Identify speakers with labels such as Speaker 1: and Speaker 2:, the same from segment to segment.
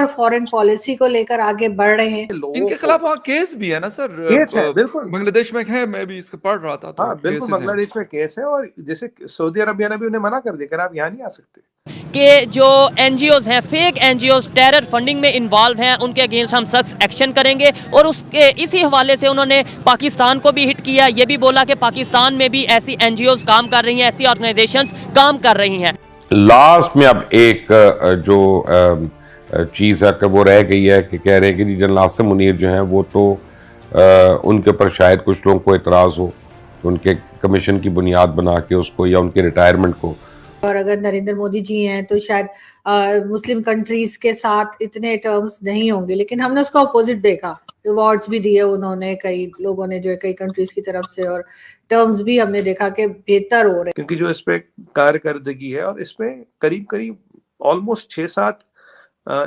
Speaker 1: Foreign policy को लेकर आगे बढ़ रहे हैं।
Speaker 2: इनके खिलाफ वहाँ केस भी है ना सर?
Speaker 3: केस है, बिल्कुल
Speaker 2: बांग्लादेश में है, मैं भी इसको पढ़ रहा था तो
Speaker 3: हाँ बिल्कुल बांग्लादेश में केस है। और जैसे सऊदी अरबिया ने भी उन्हें मना कर दिया, आप यहाँ नहीं आ सकते।
Speaker 4: कि जो एनजीओज हैं, फेक एनजीओज टेरर फंडिंग में इन्वॉल्व हैं, उनके अगेंस्ट हम सख्त एक्शन करेंगे। और उसके इसी हवाले से उन्होंने पाकिस्तान को भी हिट किया, ये भी बोला कि पाकिस्तान में भी ऐसी एनजीओज काम कर रही हैं, ऐसी ऑर्गेनाइजेशंस काम कर रही हैं।
Speaker 5: लास्ट में अब एक जो चीज़ है कि वो रह गई है कि कह रहे हैं कि जनरल आसिम मुनीर जो हैं वो तो उनके ऊपर शायद कुछ लोगों को एतराज़ हो, उनके कमीशन की बुनियाद बना के उसको या उनके रिटायरमेंट को।
Speaker 1: और अगर नरेंद्र मोदी जी हैं तो शायद मुस्लिम कंट्रीज के साथ इतने टर्म्स नहीं होंगे, लेकिन हमने उसका अपोजिट देखा। अवार्ड्स भी दिए उन्होंने कई लोगों ने, जो है कई कंट्रीज की तरफ से, और टर्म्स भी हमने देखा कि बेहतर हो रहे।
Speaker 3: क्योंकि जो इस पे कारकर्दगी है और इसमें करीब करीब ऑलमोस्ट 6-7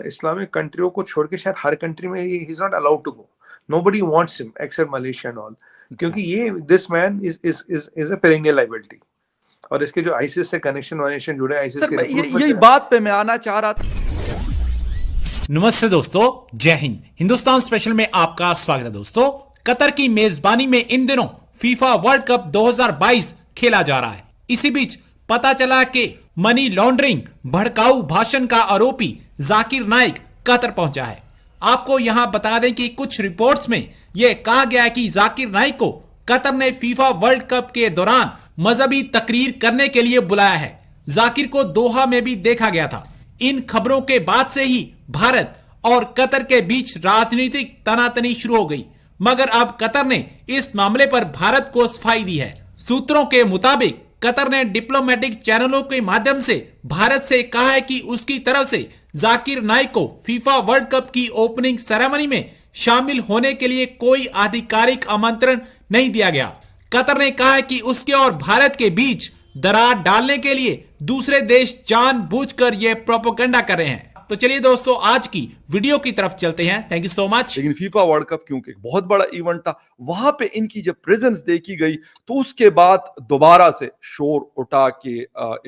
Speaker 3: इस्लामिक कंट्रियों को छोड़ के शायद हर कंट्री में he is not allowed to go. Nobody wants him except Malaysia and all, क्योंकि ये this man is a perennial liability. और इसके जो आईसिस से कनेक्शन जुड़े, आईसिस के
Speaker 2: यही बात पे मैं आना चाह रहा था।
Speaker 6: नमस्ते दोस्तों, जय हिंद। हिंदुस्तान स्पेशल में आपका स्वागत है। दोस्तों, कतर की मेजबानी में इन दिनों फीफा वर्ल्ड कप 2022 खेला जा रहा है। इसी बीच पता चला कि मनी लॉन्ड्रिंग भड़काऊ भाषण का आरोपी जाकिर नाइक कतर पहुंचा है। आपको यहां बता दें कि कुछ रिपोर्ट्स में यह कहा गया है कि जाकिर नाइक को कतर ने फीफा वर्ल्ड कप के दौरान मजहबी तकरीर करने के लिए बुलाया है। जाकिर को दोहा में भी देखा गया था। इन खबरों के बाद से ही भारत और कतर के बीच राजनीतिक तनातनी शुरू हो गई, मगर अब कतर ने इस मामले पर भारत को सफाई दी है। सूत्रों के मुताबिक कतर ने डिप्लोमेटिक चैनलों के माध्यम से भारत से कहा है कि उसकी तरफ से जाकिर नाइक को फीफा वर्ल्ड कप की ओपनिंग सेरेमनी में शामिल होने के लिए कोई आधिकारिक आमंत्रण नहीं दिया गया। कतर ने कहा है कि उसके और भारत के बीच दरार डालने के लिए दूसरे देश जानबूझकर यह प्रोपेगेंडा कर रहे हैं। तो चलिए दोस्तों, आज की वीडियो की तरफ चलते हैं। Thank you so much.
Speaker 2: लेकिन फीफा वर्ल्ड कप क्योंकि एक बहुत बड़ा इवेंट था, वहां पे इनकी जब प्रेजेंस देखी गई तो उसके बाद दोबारा से शोर उठा के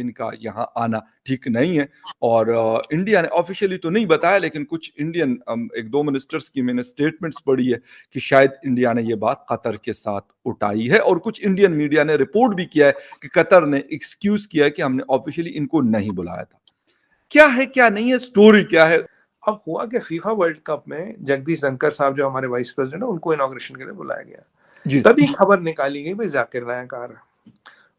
Speaker 2: इनका यहाँ आना ठीक नहीं है। और इंडिया ने ऑफिशियली तो नहीं बताया, लेकिन कुछ इंडियन एक दो मिनिस्टर्स की मैंने स्टेटमेंट्स पढ़ी है कि शायद इंडिया ने ये बात कतर के साथ उठाई है। और कुछ इंडियन मीडिया ने रिपोर्ट भी किया है कि कतर ने एक्सक्यूज किया है कि हमने ऑफिशियली इनको नहीं बुलाया था। क्या है क्या नहीं है, स्टोरी क्या है?
Speaker 3: अब हुआ कि फीफा वर्ल्ड कप में जगदीश धनखड़ साहब जो हमारे वाइस प्रेसिडेंट है, उनको इनॉग्रेशन के लिए बुलाया गया। तभी खबर निकाली गई भाई जाकिर नाइक आ रहा।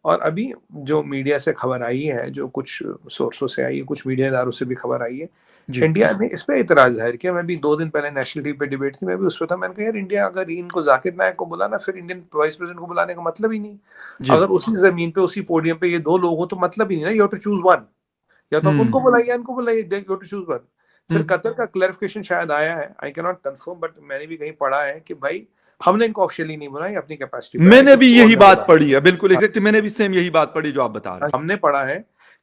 Speaker 3: और अभी जो मीडिया से खबर आई है, जो कुछ सोर्सों से आई है, कुछ मीडिया इदारों से भी खबर आई है, इंडिया ने इस पे इतराज जाहिर किया। मैं भी 2 दिन पहले नेशनल टीवी पे डिबेट थी, मैं भी उस पर था। मैंने कहा यार, इंडिया अगर इनको जाकिर नाइक को बुलाना, फिर इंडियन वाइस प्रेसिडेंट को बुलाने का मतलब ही नहीं। अगर उसी जमीन पे उसी पोडियम पे ये 2 लोग हो तो मतलब ही नहीं ना। You have to choose one, या तो उनको बुलाइए, इनको बुलाइए, you have to choose one. फिर कतर का क्लैरिफिकेशन शायद आया है, I can not confirm, but मैंने भी कहीं पढ़ा है कि भाई हमने इनको ऑफिशियली नहीं बुलाया, अपनी कैपेसिटी।
Speaker 2: मैंने भी यही बात पढ़ी है, बिल्कुल एग्जैक्ट, मैंने भी सेम यही बात पढ़ी जो आप बता रहे हैं।
Speaker 3: हमने पढ़ा है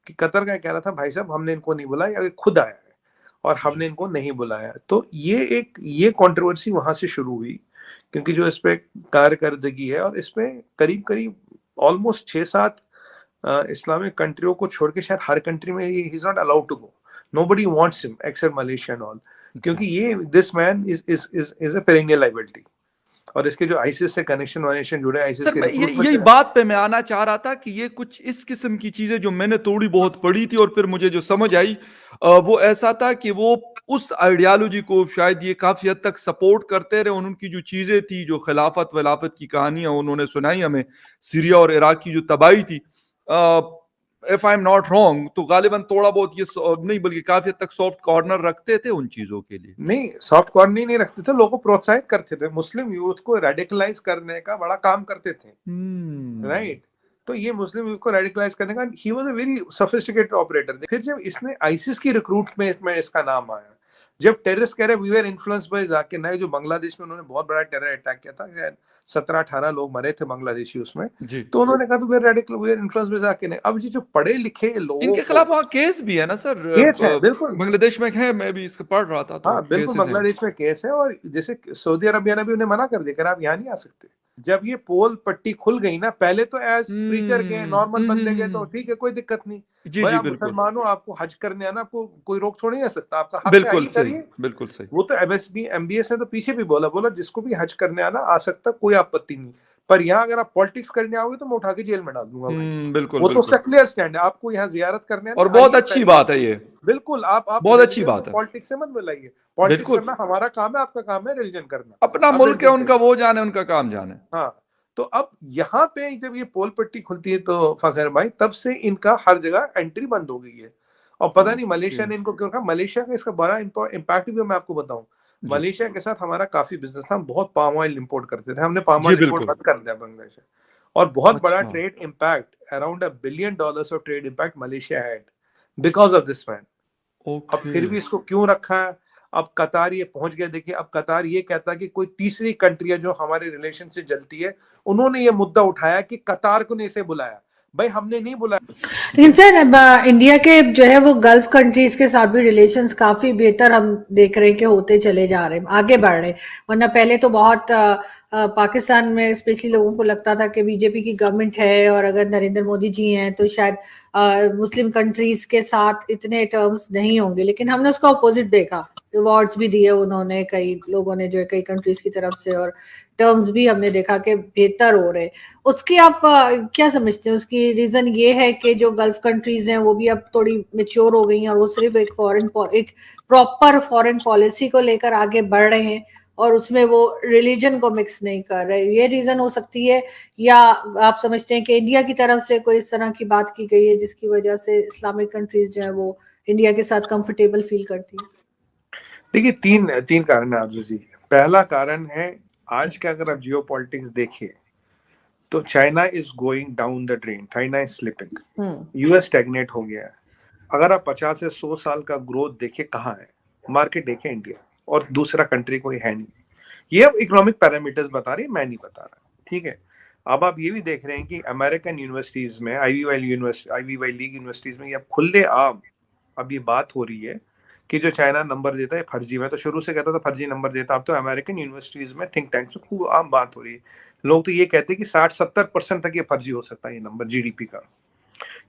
Speaker 3: कि कतर का कहना था भाई साहब हमने इनको नहीं बुलाया, अगर खुद आया है और हमने इनको नहीं बुलाया। तो ये कंट्रोवर्सी वहां से शुरू हुई, क्योंकि जो इस पे कारकर्दगी है और इसमें करीब करीब ऑलमोस्ट 6-7 इस्लामिक कंट्रियों को छोड़ के शायद हर कंट्री में he is not allowed to go. Nobody wants him except Malaysia and all, क्योंकि ये this man is a perennial liability. और इसके जो आईसिस से कनेक्शन जुड़े, आईसिस के
Speaker 2: यही बात पे मैं आना चाह रहा था कि ये कुछ इस किस्म की चीजें जो मैंने थोड़ी बहुत पढ़ी थी और फिर मुझे जो समझ आई वो ऐसा था कि वो उस आइडियालॉजी को शायद ये काफी हद तक सपोर्ट करते रहे। उनकी जो चीजें थी, जो खिलाफत वलाफत की कहानियां उन्होंने सुनाई हमें, सीरिया और इराक की जो तबाही थी, if I am not wrong, तो गालिबन थोड़ा बहुत ये नहीं बल्कि काफी हद तक सॉफ्ट कॉर्नर रखते थे उन चीजों के लिए।
Speaker 3: नहीं, सॉफ्ट कॉर्नर नहीं रखते थे, लोगों को प्रोत्साहित करते थे, मुस्लिम यूथ को रेडिकलाइज करने का बड़ा काम करते थे। राइट। तो ये मुस्लिम यूथ को रेडिकलाइज करने का, he was a very sophisticated operator. फिर जब इसने आईसिस की रिक्रूटमेंट में इसका नाम आया, जब टेररिस्ट कह रहे we were influenced by Zakir Naik, जो बांग्लादेश में उन्होंने बहुत बड़ा टेरर अटैक किया था, शायद 17-18 लोग मरे थे बांग्लादेशी उसमें, तो उन्होंने कहा we were influenced by Zakir Naik. अब ये जो पढ़े लिखे लोग,
Speaker 2: इनके खिलाफ वहाँ केस भी है ना सर?
Speaker 3: केस है, बिल्कुल
Speaker 2: बांग्लादेश में है, मैं भी इसको पढ़ रहा था।
Speaker 3: हाँ बिल्कुल बांग्लादेश में केस है। और जैसे सऊदी अरबिया ने भी उन्हें मना कर दिया, आप यहाँ नहीं आ सकते। जब ये पोल पट्टी खुल गई ना, पहले तो एज प्रीचर गए, नॉर्मल बंदे गए तो ठीक है, कोई दिक्कत नहीं।
Speaker 2: जी
Speaker 3: भाई
Speaker 2: जी
Speaker 3: आप
Speaker 2: बिल्कुल
Speaker 3: मुसलमान हो, आपको हज करने आना, आपको कोई रोक थोड़ी नहीं सकता, आपका हक है,
Speaker 2: बिल्कुल
Speaker 3: आइए
Speaker 2: सही,
Speaker 3: करिए।
Speaker 2: बिल्कुल सही।
Speaker 3: वो तो MBS ने तो पीछे भी बोला जिसको भी हज करने आना आ सकता, कोई आपत्ति नहीं। पर यहाँ अगर आप पॉलिटिक्स करने आओगे तो मैं उठा के जेल में डाल दूंगा भाई।
Speaker 2: बिल्कुल
Speaker 3: वो तो
Speaker 2: बिल्कुल।
Speaker 3: उसका क्लियर स्टैंड है, आपको यहाँ जियारत करने
Speaker 2: और
Speaker 3: आना,
Speaker 2: बहुत
Speaker 3: आइए
Speaker 2: अच्छी
Speaker 3: करिए।
Speaker 2: बात है ये,
Speaker 3: बिल्कुल, आप
Speaker 2: बहुत अच्छी
Speaker 3: रिलीजन को
Speaker 2: बात है।
Speaker 3: पॉलिटिक्स से मत मिलाइए। पॉलिटिक्स
Speaker 2: बिल्कुल,
Speaker 3: करना हमारा काम है, आपका काम है रिलीजन करना।
Speaker 2: अपना
Speaker 3: आप
Speaker 2: मुल्क है
Speaker 3: रिलीजन
Speaker 2: उनका,
Speaker 3: करिए।
Speaker 2: वो जाने, उनका काम जाने।
Speaker 3: हाँ, तो अब यहाँ पे जब ये पोल पट्टी खुलती है तो फखर भाई, तब से इनका हर जगह एंट्री बंद हो गई है। और पता नहीं मलेशिया ने इनको क्यों रखा। मलेशिया का इसका बड़ा इम्पैक्ट भी मैं आपको बताऊं।
Speaker 2: जी
Speaker 3: मलेशिया के साथ हमारा काफी बिजनेस था, हम बहुत पाम ऑयल इंपोर्ट करते थे, हमने पाम
Speaker 2: जी
Speaker 3: ऑयल इंपोर्ट
Speaker 2: बिल्कुल।
Speaker 3: बंद कर दिया बांग्लादेश से। और बहुत बड़ा
Speaker 2: अच्छा,
Speaker 3: trade impact, around $1 billion of trade impact Malaysia had because of this man. अब
Speaker 2: ओके।
Speaker 3: फिर भी इसको क्यों रखा है? अब कतार ये पहुंच गया। देखिए, अब कतार ये कहता है कि कोई तीसरी कंट्री है जो हमारे रिलेशन से जलती है, उन्होंने ये मुद्दा उठाया कि कतार को नहीं इसे बुलाया। भाई हमने नहीं बुलाया।
Speaker 1: लेकिन सर इंडिया के जो है वो गल्फ कंट्रीज के साथ भी रिलेशंस काफी बेहतर हम देख रहे हैं कि होते चले जा रहे हैं, आगे बढ़ रहे हैं। वरना पहले तो बहुत पाकिस्तान में स्पेशली लोगों को लगता था कि बीजेपी की गवर्नमेंट है और अगर नरेंद्र मोदी जी हैं तो शायद मुस्लिम कंट्रीज के साथ इतने टर्म्स नहीं होंगे, लेकिन हमने उसका अपोजिट देखा। अवार्ड्स भी दिए उन्होंने कई लोगों ने जो है कई कंट्रीज की तरफ से, और टर्म्स भी हमने देखा कि बेहतर हो रहे। उसकी आप क्या समझते हैं? उसकी रीजन ये है कि जो गल्फ कंट्रीज हैं वो भी अब थोड़ी मेच्योर हो गई हैं और वो सिर्फ एक प्रॉपर फॉरेन पॉलिसी को लेकर आगे बढ़ रहे हैं और उसमें वो रिलीजन को मिक्स नहीं कर रहे, ये रीजन हो सकती है? या आप समझते हैं कि इंडिया की तरफ से कोई इस तरह की बात की गई है जिसकी वजह से इस्लामिक कंट्रीज जो है वो इंडिया के साथ कंफर्टेबल फील करती है?
Speaker 3: देखिए, तीन कारण है आरजू जी। पहला कारण है, आज का अगर आप जियो पॉलिटिक्स देखिए तो China is going down the drain, China is slipping, US stagnate हो गया है। अगर आप 50 से 100 साल का ग्रोथ देखिए कहाँ है, मार्केट देखिए इंडिया, और दूसरा कंट्री कोई है नहीं। ये अब इकोनॉमिक पैरामीटर्स बता रही है, मैं नहीं बता रहा, ठीक है। अब आप ये भी देख रहे हैं कि अमेरिकन यूनिवर्सिटीज में, आईवी वाई लीग यूनिवर्सिटीज में, ये अब खुले आम अब ये बात हो रही है कि जो चाइना नंबर देता है फर्जी। में तो शुरू से कहता था फर्जी नंबर देता, अब तो अमेरिकन यूनिवर्सिटीज में, थिंक टैंक्स में खूब आम बात हो रही है। लोग तो ये कहते हैं कि 60-70% तक ये फर्जी हो सकता है ये नंबर जीडीपी का,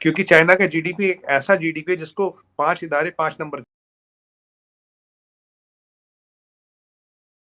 Speaker 3: क्योंकि चाइना का जीडीपी एक ऐसा जीडीपी है जिसको 5 इदारे 5 नंबर